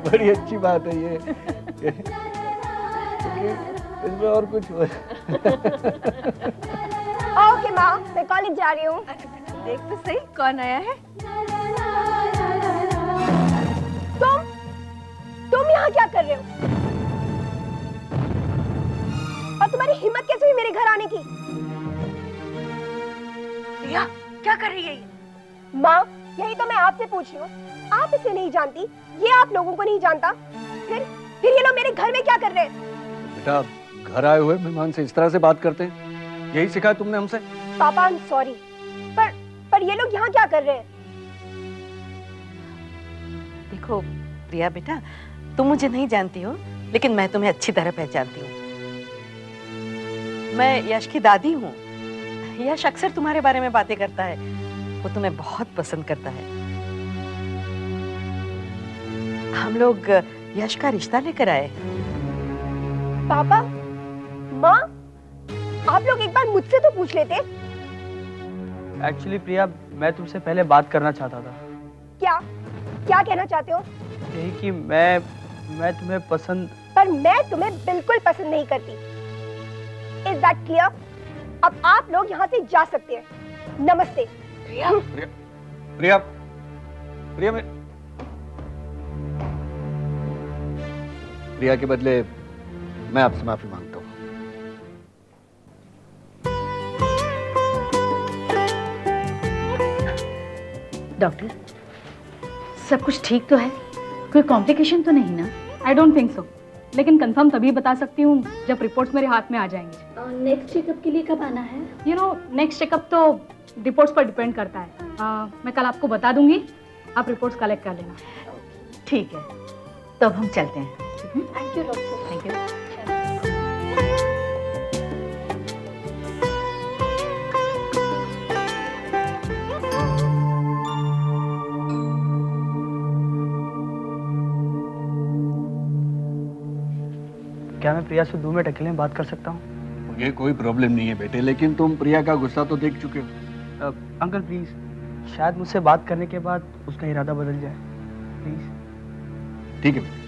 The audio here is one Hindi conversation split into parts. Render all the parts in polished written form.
बड़ी अच्छी बात है ये। इसमें और कुछ हो। ओके माँ, मैं कॉलेज जा रही हूँ। देख तो सही कौन आया है। तुम यहाँ क्या कर रहे हो? और तुम्हारी हिम्मत कैसे हुई मेरे घर आने की? रिया, क्या कर रही है ये? माँ, यही तो मैं आपसे पूछ रही हूँ। आप इसे नहीं जानती, ये आप लोगों को नहीं जानता। फिर ये लोग मेरे घर में क्या कर रहे हैं? बेटा, घर आए हुए मेहमान से इस तरह से बात करते हैं? यही सिखाया तुमने हमसे? पापा, आई एम सॉरी, पर ये लोग यहाँ क्या कर रहे हैं? देखो रिया बेटा, तुम मुझे नहीं जानती हो, लेकिन मैं तुम्हें अच्छी तरह पहचानती हूँ। मैं यश की दादी हूँ। यश अक्सर तुम्हारे बारे में बातें करता है। वो तुम्हें बहुत पसंद करता है। हम लोग यश का रिश्ता लेकर आए। पापा, माँ, आप लोग एक बार मुझसे तो पूछ लेते। एक्चुअली प्रिया, मैं तुमसे पहले बात करना चाहता था। क्या कहना चाहते हो? यही कि मैं तुम्हें पसंद। पर मैं तुम्हें बिल्कुल पसंद नहीं करती। Is that clear? अब आप लोग यहाँ से जा सकते हैं। नमस्ते। प्रिया, प्रिया, प्रिया, प्रिया के बदले मैं आपसे माफी मांगता हूँ। डॉक्टर, सब कुछ ठीक तो है? कोई कॉम्प्लिकेशन तो नहीं ना? आई डोंट थिंक सो, लेकिन कंफर्म तभी बता सकती हूँ जब रिपोर्ट्स मेरे हाथ में आ जाएंगी। नेक्स्ट चेकअप के लिए कब आना है? यू नो, नेक्स्ट चेकअप तो रिपोर्ट्स पर डिपेंड करता है। मैं कल आपको बता दूंगी, आप रिपोर्ट्स कलेक्ट कर लेना। ठीक है, तो अब हम चलते हैं। Thank you doctor. Thank you. क्या मैं प्रिया से 2 मिनट अकेले में बात कर सकता हूँ? मुझे कोई प्रॉब्लम नहीं है बेटे, लेकिन तुम प्रिया का गुस्सा तो देख चुके हो। अंकल प्लीज, शायद मुझसे बात करने के बाद उसका इरादा बदल जाए। प्लीज। ठीक है बेटे।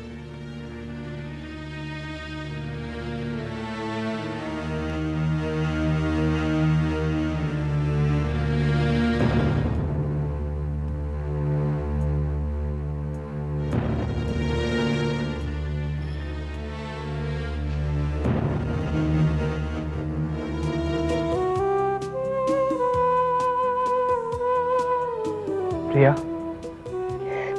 प्रिया,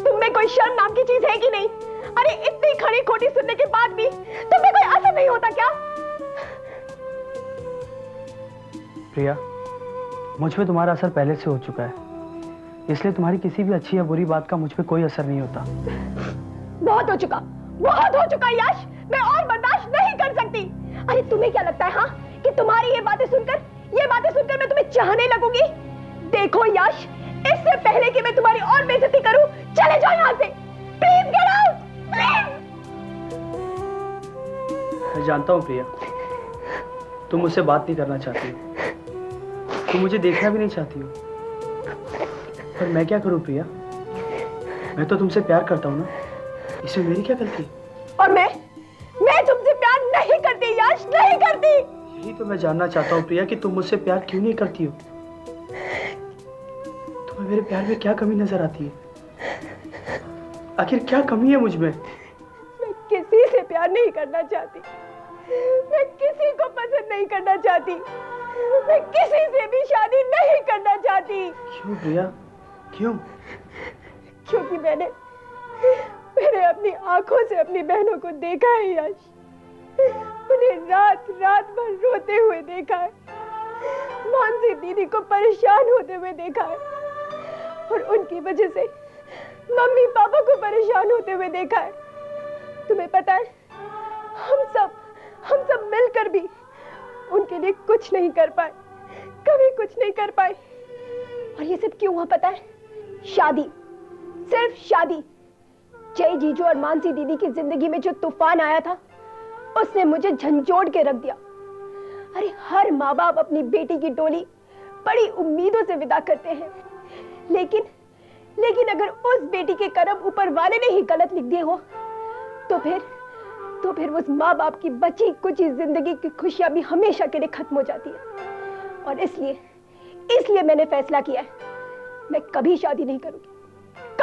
तुम में कोई शर्म नाम की चीज है कि नहीं? अरे इतनी खड़ी खोटी सुनने के बाद भी तुम में कोई असर नहीं होता क्या? प्रिया, मुझ पे तुम्हारा असर पहले से हो चुका है, इसलिए तुम्हारी किसी भी अच्छी या बुरी बात का मुझ पे कोई असर नहीं होता। बहुत हो चुका यश, मैं और बर्दाश्त नहीं कर सकती। अरे तुम्हें क्या लगता है हाँ, कि तुम्हारी ये बातें सुनकर मैं तुम्हें चाहने लगूंगी? देखो यश, इससे पहले कि मैं तुम्हारी और बेइज्जती करूं, चले जाओ यहाँ से। Please get out, please. मैं जानता हूँ प्रिया, तुम मुझसे बात नहीं करना चाहती हो, तुम मुझे देखना भी नहीं चाहती हो, पर मैं क्या करूँ प्रिया? मैं तो तुमसे प्यार करता हूँ ना, इसमें मेरी क्या गलती? और मैं तुमसे प्यार नहीं करती यश, नहीं करती। यही तो मैं जानना चाहता हूँ प्रिया कि तुम मुझसे प्यार क्यों नहीं करती हो? तुम्हें मेरे प्यार में क्या कमी नजर आती है? आखिर क्या कमी है मुझ में? मैं किसी से प्यार नहीं करना चाहती, मैं किसी को पसंद नहीं करना चाहती, मैं किसी से भी शादी नहीं करना चाहती। क्यों प्रिया, क्यों? क्योंकि मैंने अपनी आंखों से अपनी बहनों को देखा है यश, उन्हें रात रात भर रोते हुए देखा है, मानसी दीदी को परेशान होते हुए देखा है, और उनकी वजह से मम्मी पापा को परेशान होते हुए देखा है। तुम्हें पता है, हम सब मिलकर भी उनके लिए कुछ नहीं कर पाए, कभी कुछ नहीं कर पाए। और ये सब क्यों हुआ पता है? शादी, सिर्फ शादी। जय जीजू और मानसी दीदी की जिंदगी में जो तूफान आया था, उसने मुझे झंझोड़ के रख दिया। अरे हर माँ बाप अपनी बेटी की डोली बड़ी उम्मीदों से विदा करते हैं, लेकिन अगर उस बेटी के कर्म ऊपर वाले ने ही गलत लिख दिए हो तो फिर उस माँ बाप की बची कुची जिंदगी की खुशियां भी हमेशा के लिए खत्म हो जाती है। और इसलिए मैंने फैसला किया है, मैं कभी शादी नहीं करूंगी,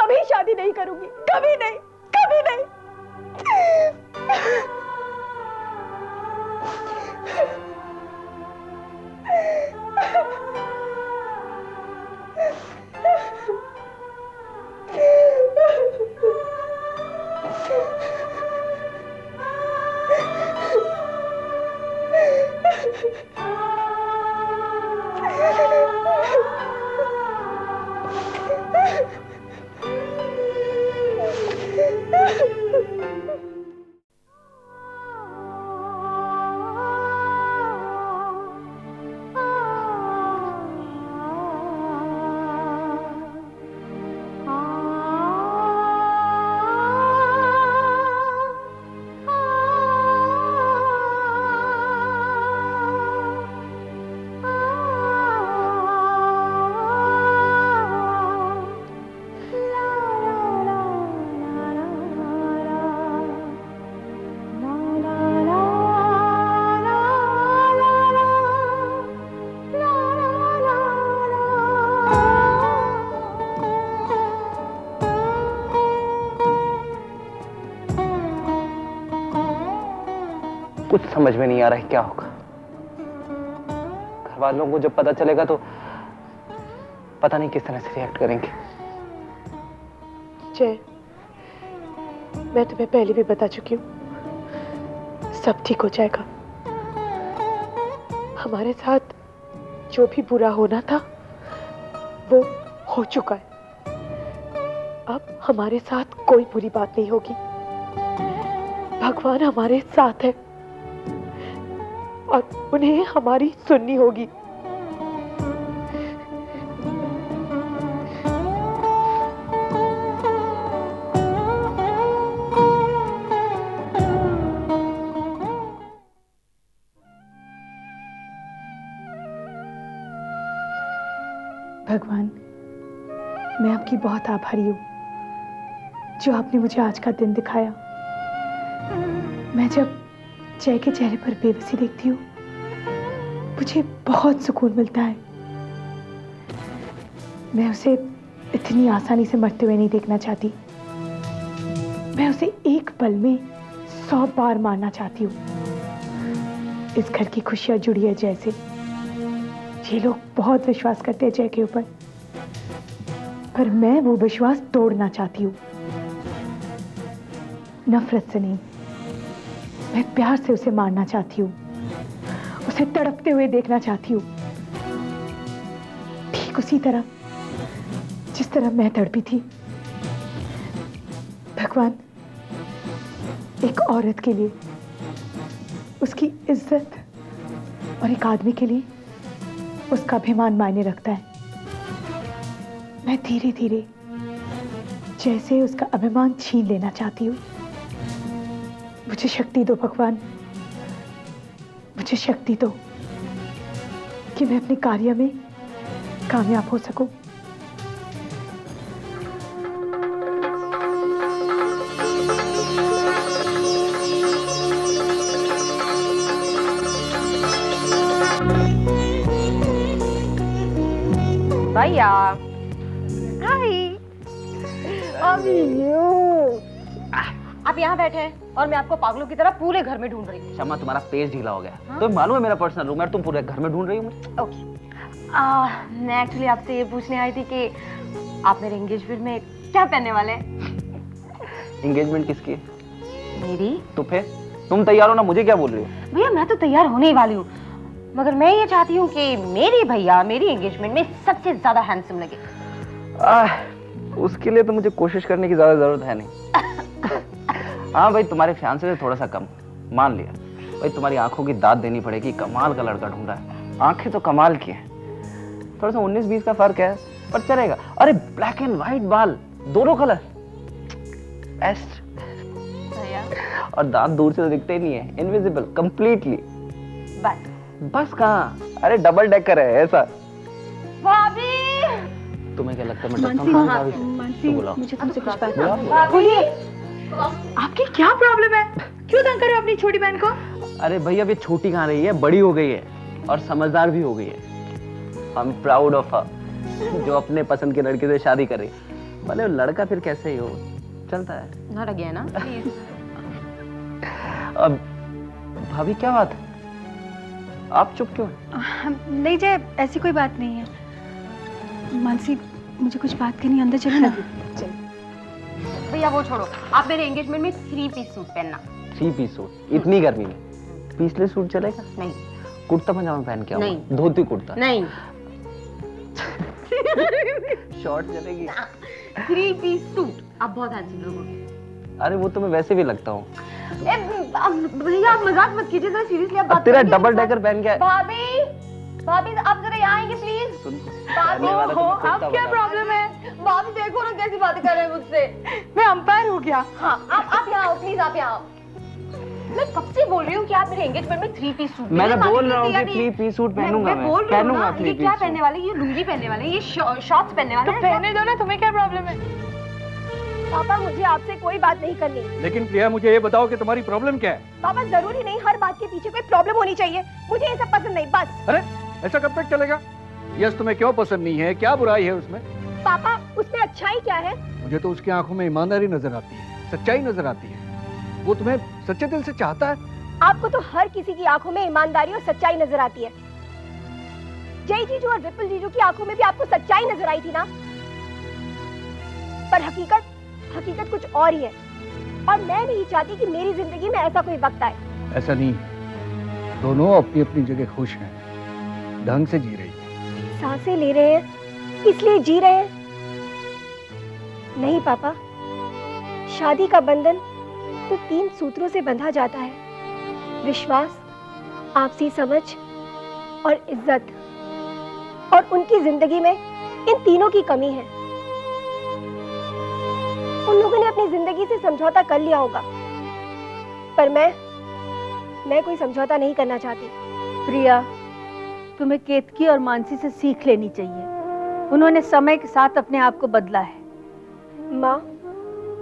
कभी शादी नहीं करूंगी, कभी नहीं, कभी नहीं। कुछ समझ में नहीं आ रहा है क्या होगा। घर वालों को जब पता चलेगा तो पता नहीं किस तरह से रिएक्ट करेंगे। जय, मैं तुम्हें पहले भी बता चुकी हूँ, सब ठीक हो जाएगा। हमारे साथ जो भी बुरा होना था वो हो चुका है। अब हमारे साथ कोई बुरी बात नहीं होगी। भगवान हमारे साथ है और उन्हें हमारी सुननी होगी। भगवान, मैं आपकी बहुत आभारी हूँ जो आपने मुझे आज का दिन दिखाया। मैं जब जय के चेहरे पर बेबसी देखती हूँ मुझे बहुत सुकून मिलता है। मैं उसे इतनी आसानी से मरते हुए नहीं देखना चाहती। मैं उसे एक पल में 100 बार मारना चाहती हूँ। इस घर की खुशियां जुड़ी है जय से। ये लोग बहुत विश्वास करते हैं जय के ऊपर, पर मैं वो विश्वास तोड़ना चाहती हूँ। नफरत से नहीं, मैं प्यार से उसे मारना चाहती हूँ, उसे तड़पते हुए देखना चाहती हूँ, ठीक उसी तरह जिस तरह मैं तड़पी थी। भगवान, एक औरत के लिए उसकी इज्जत और एक आदमी के लिए उसका अभिमान मायने रखता है। मैं धीरे धीरे जैसे उसका अभिमान छीन लेना चाहती हूँ। मुझे शक्ति दो भगवान, मुझे शक्ति दो कि मैं अपने कार्य में कामयाब हो सकूं। भैया, हाय। आप यहाँ बैठे हैं और मैं आपको पागलों की तरह पूरे घर में ढूंढ रही हूँ। शम्मा, तुम्हारा पेज ढीला हो गया। तो मालूम है मेरा पर्सनल रूम है, तुम पूरे घर में ढूंढ रही हो मुझे। ओके, मैं एक्चुअली आपसे ये पूछने आई थी कि आप मेरे एंगेजमेंट में क्या पहनने वाले हैं? एंगेजमेंट किसकी है? मेरी। तो फिर तुम तैयार हो ना, मुझे क्या बोल रही हो? भैया मैं तो तैयार होने ही वाली हूँ, मगर मैं ये चाहती हूँ कि मेरी भैया मेरी एंगेजमेंट में सबसे ज्यादा हैंडसम लगे। उसके लिए तो मुझे कोशिश करने की ज्यादा जरूरत है नहीं। हाँ भाई, तुम्हारे फियांसे से थोड़ा सा कम मान लिया भाई। तुम्हारी आंखों की दाद देनी पड़ेगी, कमाल का लड़का ढूंढा है। आंखें तो कमाल की हैं, थोड़ा सा 19-20 का फर्क है पर चलेगा। अरे ब्लैक एंड व्हाइट बाल, दोनों कलर बेस्ट। और दांत दूर से तो दिखते ही नहीं है, इनविजिबल कंप्लीटली। बस कहाँ, अरे डबल डेकर है ऐसा। भाभी, तुम्हें क्या लगता है मैं डरता हूँ भाभी से? मानसी, बुलाओ। मुझे तुमसे कुछ बात बुलाओ। बोलिए। आपकी क्या प्रॉब्लम है? क्यों तंग कर रहे हो अपनी छोटी बहन को? अरे भैया अभी छोटी कहाँ रही है, बड़ी हो गई है और समझदार भी हो गई है। I am proud of her, जो अपने पसंद के लड़के से शादी कर रही है। भले वो लड़का फिर कैसे ही हो, चलता है। नाटक है ना प्लीज। अब भाभी क्या बात है, आप चुप क्यों हैं? नहीं जय, ऐसी कोई बात नहीं है। मानसी, मुझे कुछ बात करनी है, अंदर चलो ना। भैया वो छोड़ो, आप मेरे एंगेजमेंट में 3 पीस सूट पहनना। 3 पीस सूट इतनी गर्मी में? पीसले सूट चलेगा? नहीं। कुर्ता पजामा पहन के आओ। नहीं। धोती कुर्ता? नहीं। शॉर्ट चलेगी? 3 पीस सूट आप बहुत हैंडसम लोगे। अरे वो तो मैं वैसे भी लगता हूँ। भैया आप मजाक मत कीजिए, जरा सीरियसली आप बात तेरा करिए। डबल डेकर पहन के भाभी, भाभी आप जरा यहाँ आएंगे प्लीज। अब क्या प्रॉब्लम है? भाभी देखो ना कैसी बातें कर रहे हैं मुझसे। मैं अंपायर हूँ क्या? हाँ आप यहाँ आओ प्लीज, आप यहाँ आओ। मैं कब से बोल रही हूँ कि आप मेरे एंगेजमेंट में 3 पीस सूट। मैं बोल रहा हूँ कि 3 पीस सूट पहनूंगा मैं। बोल रही हूँ ना, ये 3 क्या पीस पहनने सूट। वाले, ये लुंगी पहनने वाले, ये शॉर्ट्स पहनने वाले। तो पहने दो ना, तुम्हें क्या प्रॉब्लम है? पापा मुझे आपसे कोई बात नहीं करनी। लेकिन प्रिया मुझे ये बताओ कि तुम्हारी प्रॉब्लम क्या है? पापा जरूरी नहीं हर बात के पीछे कोई प्रॉब्लम होनी चाहिए, मुझे ये सब पसंद नहीं, बस। अरे ऐसा कब तक चलेगा? यस तुम्हें क्यों पसंद नहीं है, क्या बुराई है उसमें? पापा उसमें अच्छाई क्या है? मुझे तो उसकी आंखों में ईमानदारी नजर आती है, सच्चाई नजर आती है। वो तुम्हें सच्चे दिल से चाहता है। आपको तो हर किसी की आंखों में ईमानदारी और सच्चाई नजर आती है। जय जीजू और रिपल जीजू की आंखों में भी आपको सच्चाई नजर आई थी ना? पर हकीकत कुछ और ही है, और मैं नहीं चाहती कि मेरी जिंदगी में ऐसा कोई वक्त आए। ऐसा नहीं, दोनों अपनी अपनी जगह खुश हैं, ढंग से जी रही हैं। सांसें ले रहे हैं इसलिए जी रहे हैं? नहीं पापा, शादी का बंधन तो 3 सूत्रों से बंधा जाता है, विश्वास, आपसी समझ और इज्जत। और उनकी जिंदगी में इन तीनों की कमी है। उन लोगों ने अपनी जिंदगी से समझौता कर लिया होगा, पर मैं कोई समझौता नहीं करना चाहती। प्रिया, तुम्हें केतकी और मानसी से सीख लेनी चाहिए। उन्होंने समय के साथ अपने आप को बदला है। माँ,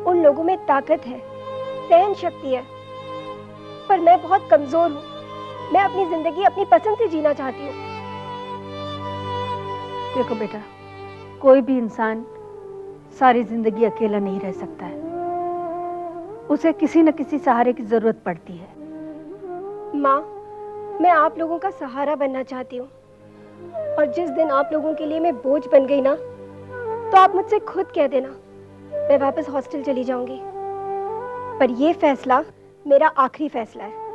उन लोगों में ताकत है, सहन शक्ति है, पर मैं बहुत कमजोर हूँ। मैं अपनी जिंदगी अपनी पसंद से जीना चाहती हूँ। देखो बेटा, कोई भी इंसान सारी जिंदगी अकेला नहीं रह सकता है, उसे किसी न किसी सहारे की जरूरत पड़ती है। माँ, मैं आप लोगों का सहारा बनना चाहती हूँ, और जिस दिन आप लोगों के लिए मैं बोझ बन गई ना, तो आप मुझसे खुद कह देना, मैं वापस हॉस्टल चली जाऊंगी। पर यह फैसला मेरा आखिरी फैसला है।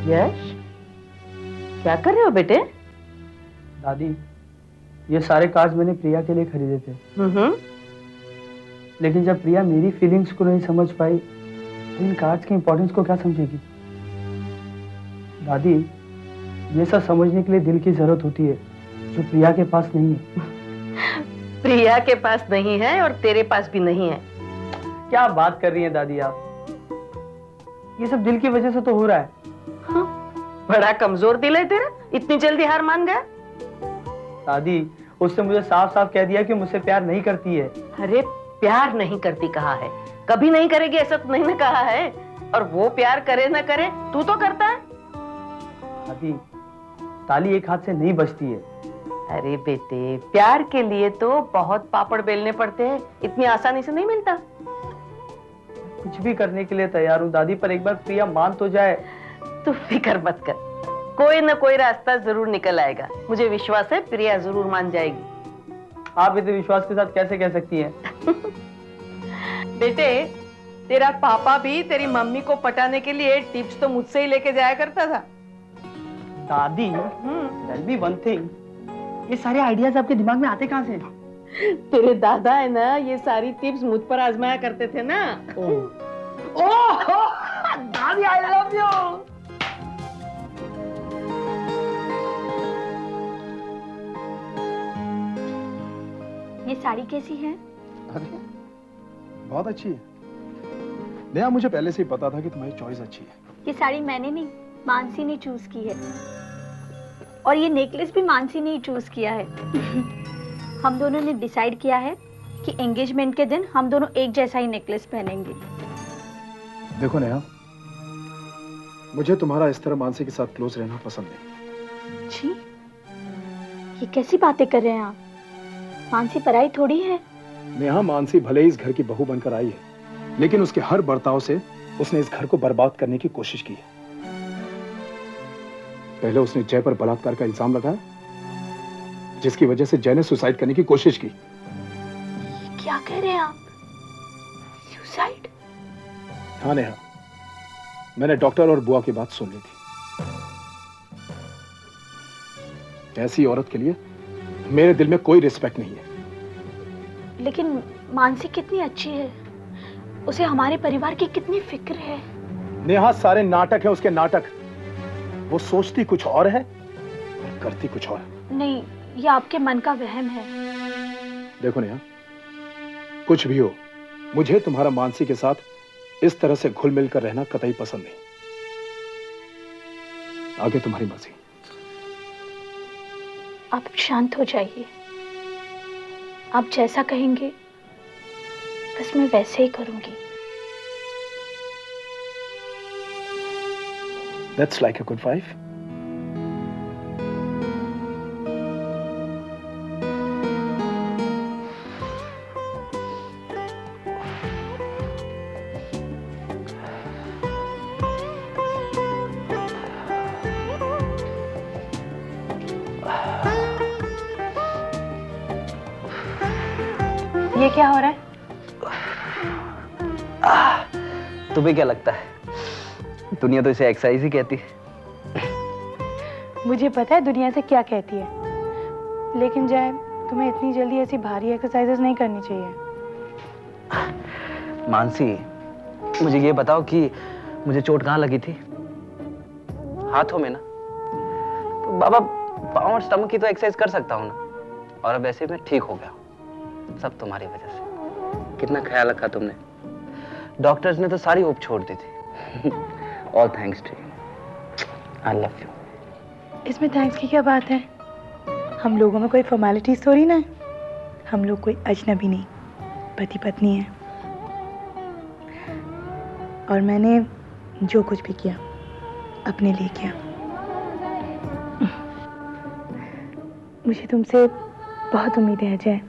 यश, क्या कर रहे हो बेटे? दादी, ये सारे कार्ड्स मैंने प्रिया के लिए खरीदे थे। लेकिन जब प्रिया मेरी फीलिंग्स को नहीं समझ पाई, तो इन कार्ड्स की इंपॉर्टेंस को क्या समझेगी? दादी, ये सब समझने के लिए दिल की जरूरत होती है, जो प्रिया के पास नहीं है। प्रिया के पास नहीं है और तेरे पास भी नहीं है। क्या बात कर रही हैं दादी आप? ये सब दिल की वजह से तो हो रहा है। हाँ, बड़ा कमजोर दिल है तेरा, इतनी जल्दी हार मान गया? दादी, उसने मुझे साफ साफ कह दिया कि मुझसे प्यार नहीं करती है। अरे प्यार नहीं करती कहा है, कभी नहीं करेगी ऐसा तो नहीं ना कहा है। और वो प्यार करे ना करे, तू तो करता है। दादी, ताली एक हाथ से नहीं बजती है। अरे बेटे, प्यार के लिए तो बहुत पापड़ बेलने पड़ते हैं, इतनी आसानी से नहीं मिलता। कुछ भी करने के लिए तैयार हूँ दादी, पर एक बार प्रिया मान तो जाए। तू फिक्र मत कर, कोई ना कोई रास्ता जरूर निकल आएगा। मुझे विश्वास है प्रिया जरूर मान जाएगी। आप इतने विश्वास के साथ कैसे कह सकती हैं? बेटे, तेरा पापा भी तेरी मम्मी को पटाने के लिए टिप्स तो मुझसे ही लेके जाया करता था। दादी, दैट बी वन थिंग, ये सारे आइडियाज आपके दिमाग में आते कहाँ से? तेरे दादा है ना, ये सारी टिप्स मुझ पर आजमाया करते थे ना। ओह दादी, आई लव यू। ये साड़ी कैसी है? अरे बहुत अच्छी है नेहा, मुझे पहले से ही पता था कि तुम्हारी चॉइस अच्छी है। ये साड़ी मैंने नहीं, मानसी ने चूज की है। और ये नेकलेस भी मानसी ने ही चूज किया है। हम दोनों ने डिसाइड किया है कि एंगेजमेंट के दिन हम दोनों एक जैसा ही नेकलेस पहनेंगे। देखो नेहा, मुझे तुम्हारा इस तरह मानसी के साथ क्लोज रहना पसंद नहीं। जी, ये कैसी बातें कर रहे हैं आप? मानसी पराई थोड़ी है। नेहा, मानसी भले ही इस घर की बहू बनकर आई है, लेकिन उसके हर बर्ताव से उसने इस घर को बर्बाद करने की कोशिश की है। पहले उसने जय पर बलात्कार का इल्जाम लगाया, जिसकी वजह से जय ने सुसाइड करने की कोशिश की। क्या कह रहे हैं आप? सुसाइड? हाँ नेहा, मैंने डॉक्टर और बुआ की बात सुन ली थी। ऐसी औरत के लिए मेरे दिल में कोई रिस्पेक्ट नहीं है। लेकिन मानसी कितनी अच्छी है, उसे हमारे परिवार की कितनी फिक्र है। नेहा, सारे नाटक है उसके नाटक। वो सोचती कुछ और है और करती कुछ और। नहीं, ये आपके मन का वहम है। देखो नेहा, कुछ भी हो, मुझे तुम्हारा मानसी के साथ इस तरह से घुल मिल कर रहना कतई पसंद नहीं। आगे तुम्हारी मर्जी। आप शांत हो जाइए। आप जैसा कहेंगे बस मैं वैसे ही करूंगी। That's like a good wife. ये क्या हो रहा है? तुम्हें क्या लगता है? दुनिया तो इसे एक्सरसाइज ही कहती है। मुझे पता है दुनिया से क्या कहती है, लेकिन जय, तुम्हें इतनी जल्दी ऐसी भारी एक्सरसाइजेस नहीं करनी चाहिए। मानसी, मुझे ये बताओ कि मुझे चोट कहाँ लगी थी? हाथों में ना? तो बाबा, पाँव और स्टमक की तो एक्सरसाइज कर सकता हूँ ना। और अब ऐसे में ठीक हो गया। सब तुम्हारी वजह से। कितना ख्याल रखा तुमने। डॉक्टर्स ने तो सारी होप छोड़ दी थी। All thanks to you. I love you. इसमें थैंक्स की क्या बात है? हम लोगों में कोई फॉर्मेलिटीज थोड़ी ना है। हम लोग कोई अजनबी नहीं, पति पत्नी है। और मैंने जो कुछ भी किया अपने लिए किया। मुझे तुमसे बहुत उम्मीदें हैं जय।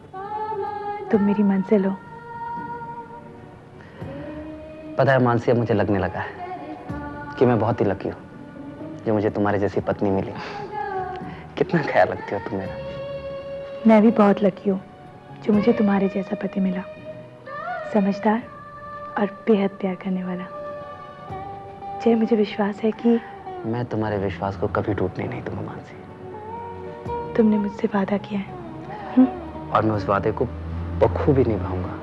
तुम मेरी मंजिल हो। पता है मानसी, अब मुझे लगने लगा है कि मैं बहुत ही लकी हूँ जो मुझे तुम्हारे जैसी पत्नी मिली। कितना ख्याल रखती हो तुम मेरा। मैं भी बहुत लकी हूँ जो मुझे तुम्हारे जैसा पति मिला, समझदार और बेहद प्यार करने वाला। जय, मुझे विश्वास है कि मैं तुम्हारे विश्वास को कभी टूटने नहीं दूंगा मानसी। तुमने मुझसे वादा किया है। और मैं उस वादे को बखूबी निभाऊंगा।